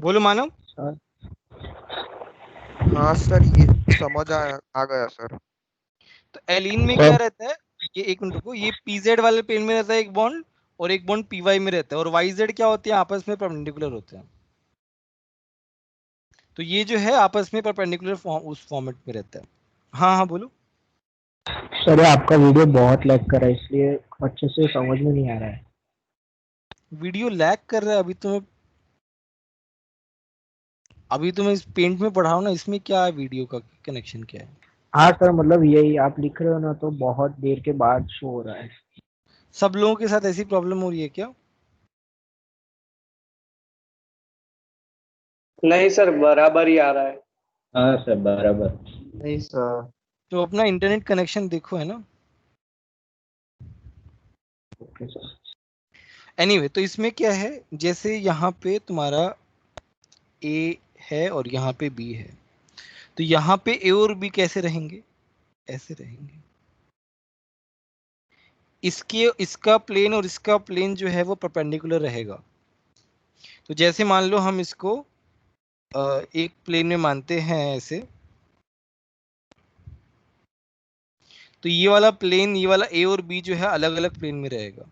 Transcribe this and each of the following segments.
बोलो मानव। सर हाँ सर, ये समझ आ गया सर। तो एलीन में क्या रहता है, ये एक मिनट रुको, ये पीजेड वाले प्लेन में रहता है एक बॉन्ड, और एक बॉन्ड पीवाई में रहता है, और वाईजेड क्या होते हैं, आपस में परपेंडिकुलर होते हैं। तो ये जो है आपस में परपेंडिकुलर उस फॉर्मेट में रहता है। हाँ हाँ बोलो। सर आपका वीडियो बहुत लैग कर रहा है, इसलिए अच्छे से समझ में नहीं आ रहा है। वीडियो लैग कर रहा है? अभी तो मैं इस पेंट में पढ़ा हूँ ना, इसमें क्या है, वीडियो का कनेक्शन क्या है? हाँ सर, मतलब यही आप लिख रहे हो ना, तो बहुत देर के बाद शो हो रहा है। सब लोगों के साथ ऐसी प्रॉब्लम हो रही है क्या? नहीं सर, बराबर ही आ रहा है। हाँ सर बराबर। नहीं सर। तो अपना इंटरनेट कनेक्शन देखो, है ना। Okay sir. एनीवे, तो इसमें क्या है, जैसे यहाँ पे तुम्हारा ए है और यहाँ पे बी है, तो यहाँ पे ए और बी कैसे रहेंगे, ऐसे रहेंगे। इसके इसका प्लेन और इसका प्लेन जो है वो परपेंडिकुलर रहेगा। तो जैसे मान लो हम इसको एक प्लेन में मानते हैं ऐसे, तो ये वाला प्लेन, ये वाला ए और बी जो है अलग अलग प्लेन में रहेगा।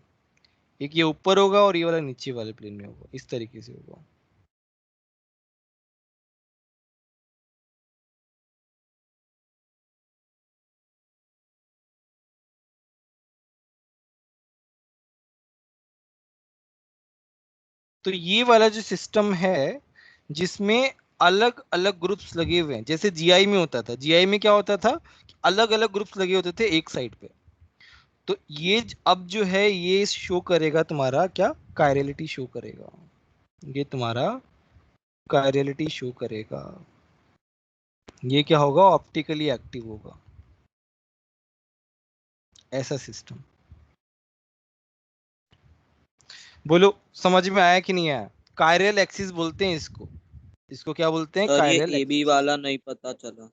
एक ये ऊपर होगा और ये वाला नीचे वाले प्लेन में होगा, इस तरीके से होगा। तो ये वाला जो सिस्टम है, जिसमें अलग अलग ग्रुप्स लगे हुए हैं, जैसे जीआई में होता था, जीआई में क्या होता था, अलग अलग ग्रुप्स लगे होते थे एक साइड पे। तो ये अब जो है ये शो करेगा तुम्हारा क्या, कायरलिटी शो करेगा। ये तुम्हारा कायरलिटी शो करेगा। ये क्या होगा, ऑप्टिकली एक्टिव होगा, ऐसा सिस्टम। बोलो समझ में आया कि नहीं आया? कायरल एक्सिस बोलते हैं इसको, इसको क्या बोलते हैं, सर ये कायरल ए बी एक्सिस। वाला नहीं पता चला।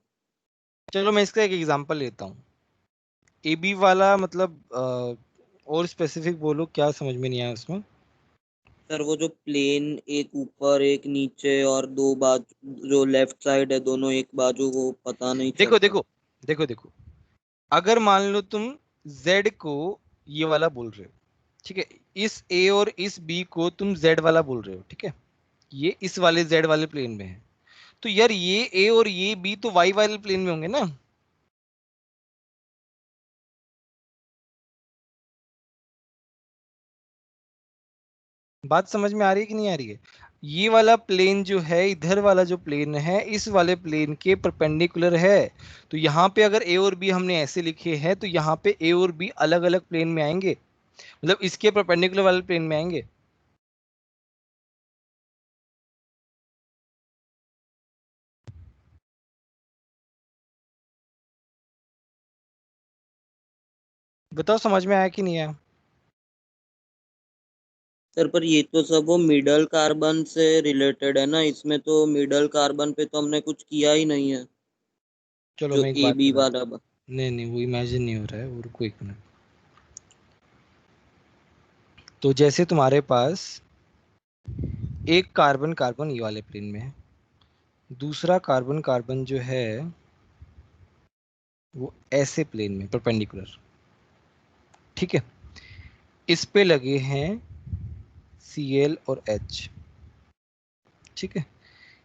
चलो मैं इसका एक एग्जांपल लेता हूँ। ए बी वाला मतलब और स्पेसिफिक बोलो, क्या समझ में नहीं आया उसमें। सर वो जो प्लेन, एक ऊपर एक नीचे और दो बाजू, जो लेफ्ट साइड है दोनों एक बाजू, वो पता नहीं देखो चलता। देखो देखो देखो, अगर मान लो तुम z को ये वाला बोल रहे हो, ठीक है, इस a और इस b को तुम z वाला बोल रहे हो, ठीक है, ये इस वाले z वाले प्लेन में है, तो यार ये a और ये b तो y वाले प्लेन में होंगे ना। बात समझ में आ रही है कि नहीं आ रही है? ये वाला प्लेन जो है, इधर वाला जो प्लेन है, इस वाले प्लेन के परपेंडिकुलर है। तो यहाँ पे अगर ए और बी हमने ऐसे लिखे हैं, तो यहाँ पे ए और बी अलग अलग प्लेन में आएंगे, मतलब इसके परपेंडिकुलर वाले प्लेन में आएंगे। बताओ समझ में आया कि नहीं आया? सर पर ये तो सब वो मिडल कार्बन से रिलेटेड है ना, इसमें तो मिडल कार्बन पे तो हमने कुछ किया ही नहीं है। चलो जो मैं एक ए बात बी बताता वाला हूँ। नहीं नहीं, वो इमेजिन नहीं हो रहा है, वो रुको एक मिनट। तो जैसे तुम्हारे पास एक कार्बन कार्बन ये वाले प्लेन में है, दूसरा कार्बन कार्बन जो है वो ऐसे प्लेन में परपेंडिकुलर, ठीक है, इस पे लगे हैं Cl और H, ठीक है,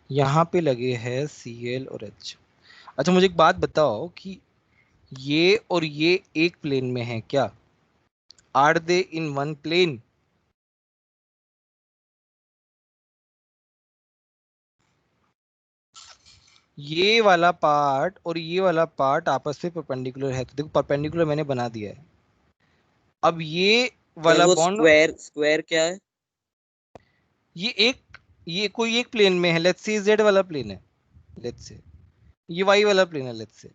यहाँ पे लगे हैं Cl और H। अच्छा मुझे एक बात बताओ कि ये और ये एक प्लेन में है क्या? Are they in one plane? ये वाला पार्ट और ये वाला पार्ट आपस में परपेंडिकुलर है, तो देखो परपेंडिकुलर मैंने बना दिया है। अब ये सर वाला वो बॉन्ड, स्क्वायर स्क्वायर क्या है? ये कोई एक प्लेन में है, लेट्स से जेड वाला प्लेन है, लेट्स से ये वाई वाला प्लेन है, लेट्स से,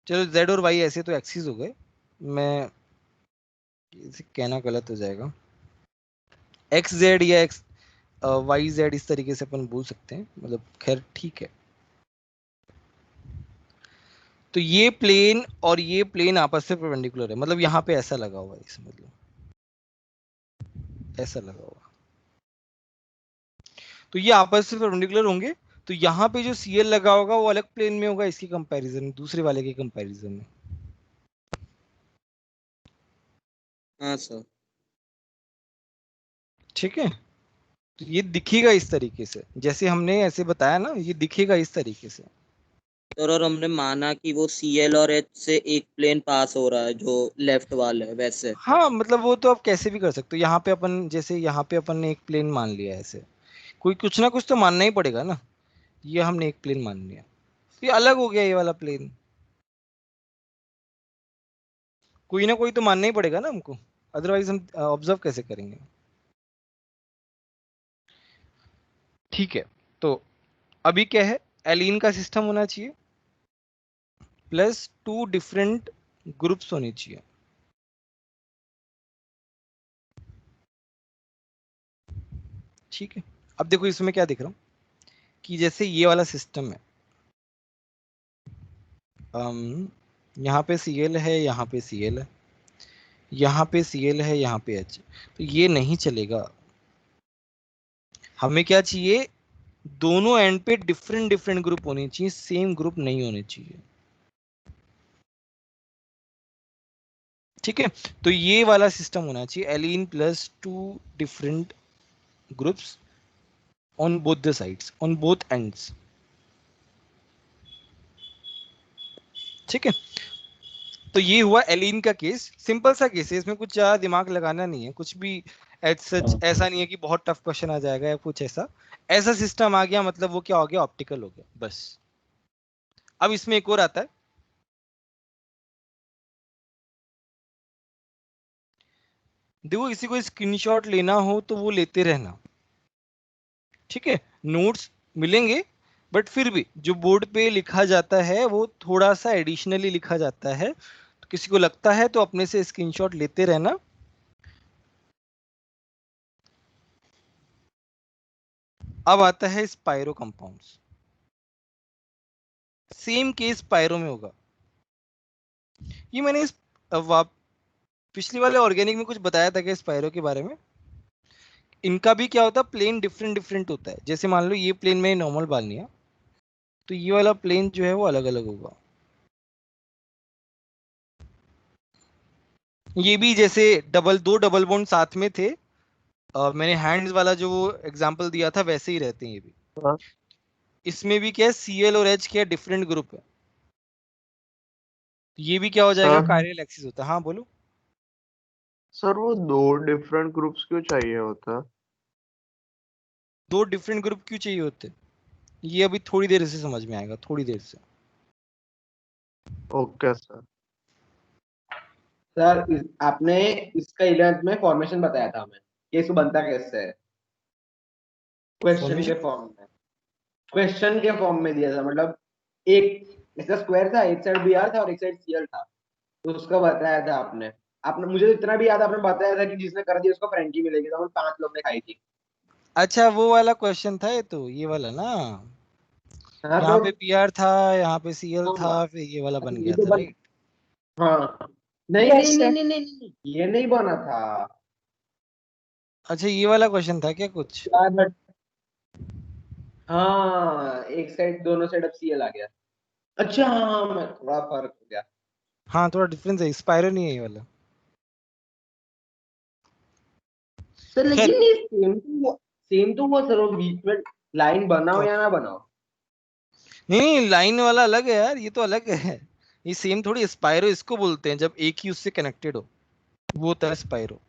चलो जेड और वाई ऐसे तो एक्सिस हो गए, मैं इसे कहना गलत हो जाएगा, एक्स जेड या एक्स वाई जेड इस तरीके से अपन बोल सकते हैं, मतलब खैर ठीक है। तो ये प्लेन और ये प्लेन आपस से परपेंडिकुलर है, मतलब यहाँ पे ऐसा लगा हुआ है, इस मतलब ऐसा लगा हुआ। तो ये आपस में परपेंडिकुलर होंगे, तो यहाँ पे जो सीएल लगा होगा वो अलग प्लेन में होगा इसके कंपैरिजन में, दूसरे वाले के कंपैरिजन में। हाँ सर। ठीक है, तो ये दिखेगा इस तरीके से, जैसे हमने ऐसे बताया ना, ये दिखेगा इस तरीके से। सर और हमने माना कि वो सीएल और एच से एक प्लेन पास हो रहा है जो लेफ्ट वाला है वैसे। हाँ मतलब वो तो आप कैसे भी कर सकते हो, यहाँ पे अपन जैसे यहाँ पे अपन ने एक प्लेन मान लिया है ऐसे, कोई कुछ ना कुछ तो मानना ही पड़ेगा ना। ये हमने एक प्लेन मान लिया, ये अलग हो गया ये वाला प्लेन, कोई ना कोई तो मानना ही पड़ेगा ना हमको, अदरवाइज हम ऑब्जर्व कैसे करेंगे। ठीक है, तो अभी क्या है, एलीन का सिस्टम होना चाहिए प्लस 2 डिफरेंट ग्रुप्स होने चाहिए। ठीक है, अब देखो इसमें क्या दिख रहा हूं कि जैसे ये वाला सिस्टम है, यहाँ पे Cl है, यहाँ पे Cl है, यहाँ पे Cl है, यहाँ पे H, तो ये नहीं चलेगा। हमें क्या चाहिए, दोनों एंड पे डिफरेंट डिफरेंट ग्रुप होने चाहिए, सेम ग्रुप नहीं होने चाहिए। ठीक है, तो ये वाला सिस्टम होना चाहिए, एलीन plus 2 different groups on both the sides, on both ends. ठीक है, तो ये हुआ एलीन का केस, सिंपल सा केस है, इसमें कुछ ज्यादा दिमाग लगाना नहीं है, कुछ भी एज सच ऐसा नहीं है कि बहुत टफ क्वेश्चन आ जाएगा या कुछ ऐसा। ऐसा सिस्टम आ गया मतलब वो क्या हो गया, ऑप्टिकल हो गया बस। अब इसमें एक और आता है, देखो किसी को स्क्रीनशॉट लेना हो तो वो लेते रहना। ठीक है, नोट्स मिलेंगे, बट फिर भी जो बोर्ड पे लिखा जाता है वो थोड़ा सा एडिशनली लिखा जाता है, तो किसी को लगता है तो अपने से स्क्रीनशॉट लेते रहना। अब आता है spiro compounds, same case spiro में होगा। ये मैंने पिछली वाले ऑर्गेनिक में कुछ बताया था कि स्पाइरो के बारे में, इनका भी क्या होता है, प्लेन डिफरेंट डिफरेंट होता है। जैसे मान लो ये प्लेन में नॉर्मल बाल नहीं है, तो ये वाला प्लेन जो है वो अलग अलग होगा। ये भी जैसे दो डबल बॉन्ड साथ में थे, मैंने हैंड्स वाला जो वो एग्जांपल दिया था वैसे ही रहते हैं ये भी। हाँ इसमें भी क्या है, Cl और H क्या डिफरेंट ग्रुप है, तो ये भी क्या हो जाएगा, सर कायरल एक्सिस होता है। हाँ बोलो। सर वो दो डिफरेंट ग्रुप्स क्यों चाहिए होता? दो डिफरेंट ग्रुप क्यों चाहिए होते, ये अभी थोड़ी देर से समझ में आएगा, थोड़ी देर से। Okay sir. सर आपने इसका 11th में फॉर्मेशन बताया था हमें कि इसको बनता कैसे है, क्वेश्चन फॉर्मेशन के फॉर्म में, क्वेश्चन के फॉर्म में दिया था। मतलब एक इसका स्क्वायर था, एक साइड Br था और एक साइड Cl था, तो उसका बताया था आपने। आपने मुझे तो इतना भी याद, आपने बताया था कि जिसने कर दिया उसको फ्रेंकी मिलेगी, तो हम 5 लोग ने खाई थी। अच्छा वो वाला क्वेश्चन था ये, तो ये वाला ना, हाँ यहाँ तो पे Br था, यहाँ पे Cl हाँ, था, फिर ये वाला अच्छा बन ये गया तो था, बन, राइट। हाँ नहीं यस नहीं नहीं सर। नहीं नहीं नहीं, ये नहीं बना था अच्छा ये वाला क्वेश्चन था क्या कुछ। यार, बट हाँ एक साइड, दोनों साइड अब Cl आ गया। अच्छा हाँ हाँ, मैं थोड़ा फर्क हो गया। हाँ थोड़ा डिफरेंस है, स्पाइरो नहीं है ये वाला। सर खैर, लेकिन ये सेम तो हुआ सर, वो बीच में लाइन बनाओ क्या या ना बनाओ। नहीं नहीं, लाइन वाला अलग है यार, ये तो अलग है, ये सेम थोड़ी, स्पाइरो इसको बोलते हैं जब एक ही उससे कनेक्टेड हो, वो होता है स्पाइरो।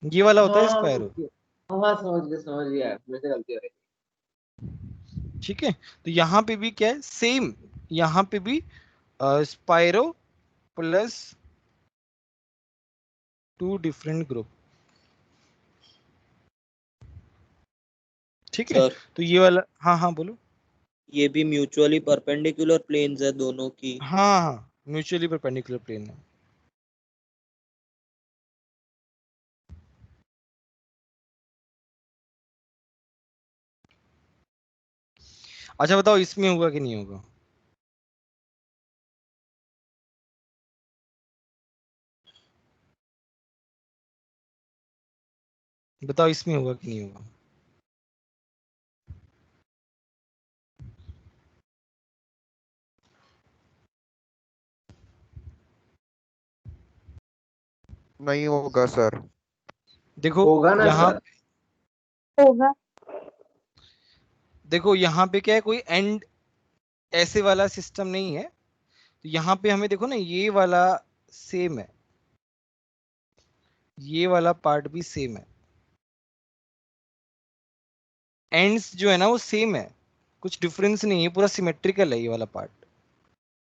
ये वाला होता है हाँ स्पाइरो। ओके, हाँ समझ गया, मेरे से गलती हो रही ठीक है, तो यहाँ पे भी क्या है, सेम, यहाँ पे भी स्पाइरो प्लस 2 डिफरेंट ग्रुप। ठीक है, सर तो ये वाला, हाँ हाँ बोलो। ये भी म्यूचुअली परपेंडिकुलर प्लेन्स है दोनों की। हाँ हाँ, म्यूचुअली परपेंडिकुलर प्लेन है। अच्छा बताओ इसमें होगा कि नहीं होगा। बताओ इसमें होगा कि नहीं होगा? नहीं होगा सर। देखो होगा ना यहाँ, सर? होगा। देखो यहाँ पे क्या है, कोई एंड ऐसे वाला सिस्टम नहीं है। तो यहाँ पे हमें देखो ना, ये वाला सेम है, ये वाला पार्ट भी सेम है, एंड्स जो है ना वो सेम है, कुछ डिफरेंस नहीं है, पूरा सिमेट्रिकल है ये वाला पार्ट।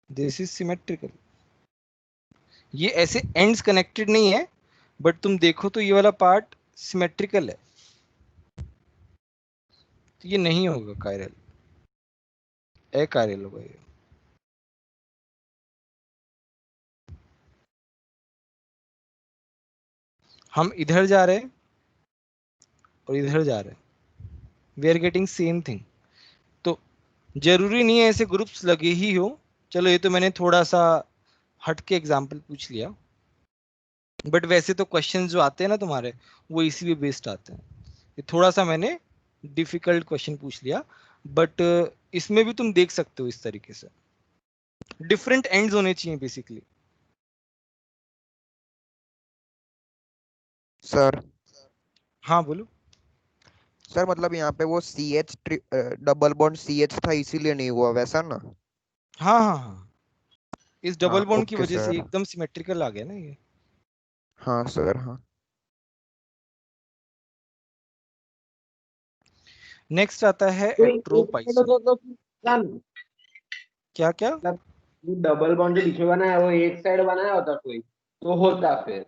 This is symmetrical. ये ऐसे एंड्स कनेक्टेड नहीं है, बट तुम देखो तो ये वाला पार्ट सिमेट्रिकल है। तो ये नहीं होगा कायरल, अकायरल होगा ये। हम इधर जा रहे हैं और इधर जा रहे हैं, we are getting same thing. तो जरूरी नहीं है ऐसे ग्रुप्स लगे ही हो। चलो ये तो मैंने थोड़ा सा हटके एग्जांपल पूछ लिया, बट वैसे तो क्वेश्चंस जो आते हैं ना तुम्हारे, वो इसी पे बेस्ड आते हैं। ये थोड़ा सा मैंने डिफिकल्ट क्वेश्चन पूछ लिया, बट इसमें भी तुम देख सकते हो इस तरीके से, डिफरेंट एंड्स होने चाहिए बेसिकली। सर हाँ बोलो। सर मतलब यहाँ पे वो CH डबल बॉन्ड CH था इसीलिए नहीं हुआ वैसा ना? हाँ हाँ हाँ, इस हाँ डबल बॉन्ड की ओके वजह से सर। एकदम सिमेट्रिकल आ गया ना ये। हाँ सर हाँ। नेक्स्ट आता है तो एक साइड एट्रोपाइसम। होता तो क्या, क्या क्या? मतलब वो डबल बॉन्ड जो पीछे बना है वो एक साइड बनाया होता कोई तो होता फिर।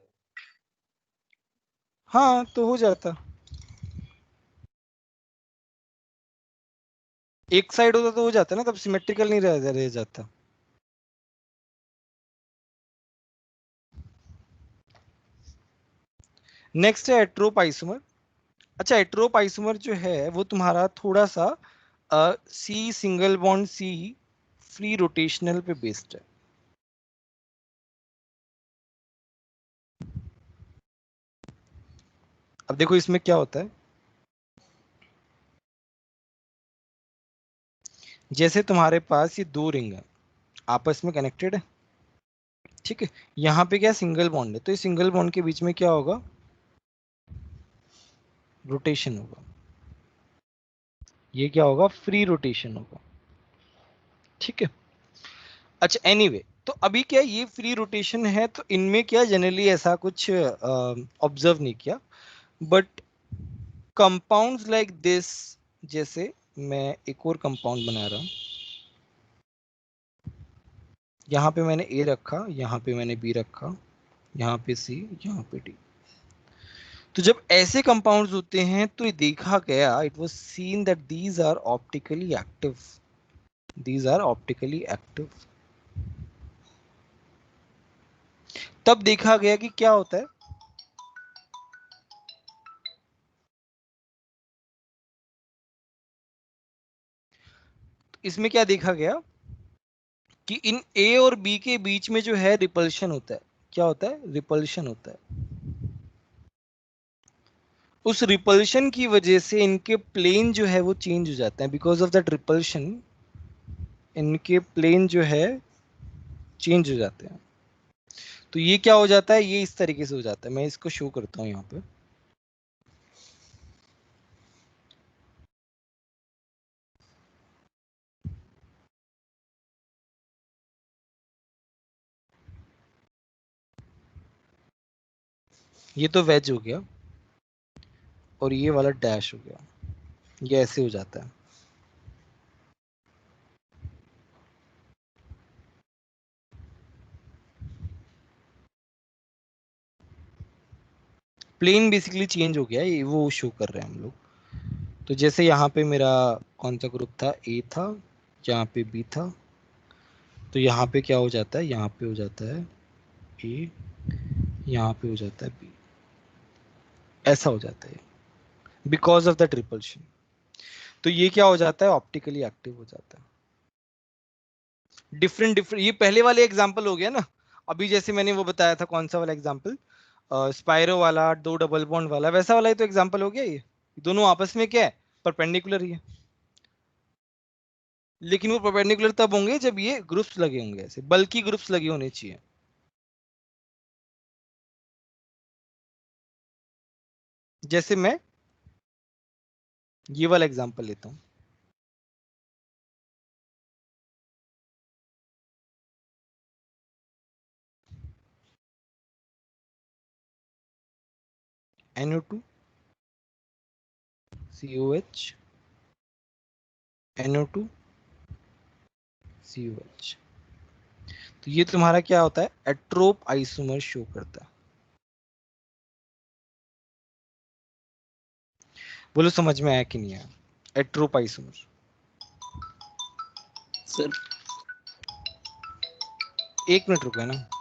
हाँ तो हो जाता, एक साइड होता तो हो जाता ना, तब सिमेट्रिकल नहीं रह जाता। नेक्स्ट है एट्रोपाइसोमर। अच्छा एट्रोपाइसोमर जो है वो तुम्हारा थोड़ा सा C single bond C free rotational पे बेस्ड है। अब देखो इसमें क्या होता है, जैसे तुम्हारे पास ये दो रिंग है, आपस में कनेक्टेड है, ठीक है। यहाँ पे क्या सिंगल बॉन्ड है, तो इस सिंगल बॉन्ड के बीच में क्या होगा, रोटेशन होगा। ये क्या होगा, फ्री रोटेशन होगा, ठीक है। अच्छा एनीवे, तो अभी क्या ये फ्री रोटेशन है, तो इनमें क्या जनरली ऐसा कुछ ऑब्जर्व नहीं किया, बट कंपाउंड्स लाइक दिस, जैसे मैं एक और कंपाउंड बना रहा हूं, यहाँ पे मैंने ए रखा, यहाँ पे मैंने बी रखा, यहाँ पे सी, यहाँ पे डी। तो जब ऐसे कंपाउंड्स होते हैं तो ये देखा गया, it was seen that these are optically active, these are optically active. तब देखा गया कि क्या होता है, इसमें क्या देखा गया कि इन ए और बी के बीच में जो है रिपल्शन होता है। क्या होता है, रिपल्शन होता है। उस रिपल्शन की वजह से इनके प्लेन जो है वो चेंज हो जाते हैं, बिकॉज ऑफ दैट रिपल्शन इनके प्लेन जो है चेंज हो जाते हैं। तो ये क्या हो जाता है, ये इस तरीके से हो जाता है, मैं इसको शो करता हूं यहाँ पे। ये तो वेज हो गया और ये वाला डैश हो गया, ये ऐसे हो जाता है। प्लेन बेसिकली चेंज हो गया, ये वो शो कर रहे हैं हम लोग। तो जैसे यहाँ पे मेरा कौन सा ग्रुप था, ए था, यहाँ पे बी था, तो यहाँ पे क्या हो जाता है, यहाँ पे हो जाता है ए, यहाँ पे हो जाता है बी, ऐसा हो जाता है बिकॉज ऑफ दैट रिपल्शन। तो ये क्या हो जाता है, ऑप्टिकली एक्टिव हो जाता है। डिफरेंट डिफरेंट, ये पहले वाले एग्जाम्पल हो गया ना। अभी जैसे मैंने वो बताया था, कौन सा वाला एग्जाम्पल, स्पाइरो वाला, 2 डबल बॉन्ड वाला, वैसा वाला ही तो एग्जांपल हो गया ये। दोनों आपस में क्या है, परपेंडिकुलर ही है। लेकिन वो परपेंडिकुलर तब होंगे जब ये ग्रुप्स लगे होंगे, ऐसे बल्कि ग्रुप्स लगे होने चाहिए। जैसे मैं ये वाला एग्जांपल लेता हूं, NO2 COH NO2 COH। तो ये तुम्हारा क्या होता है, एट्रोप आइसोमर शो करता है। बोलो समझ में आया कि नहीं आया, एट्रोप आइसोमर। सर 1 मिनट रुको ना।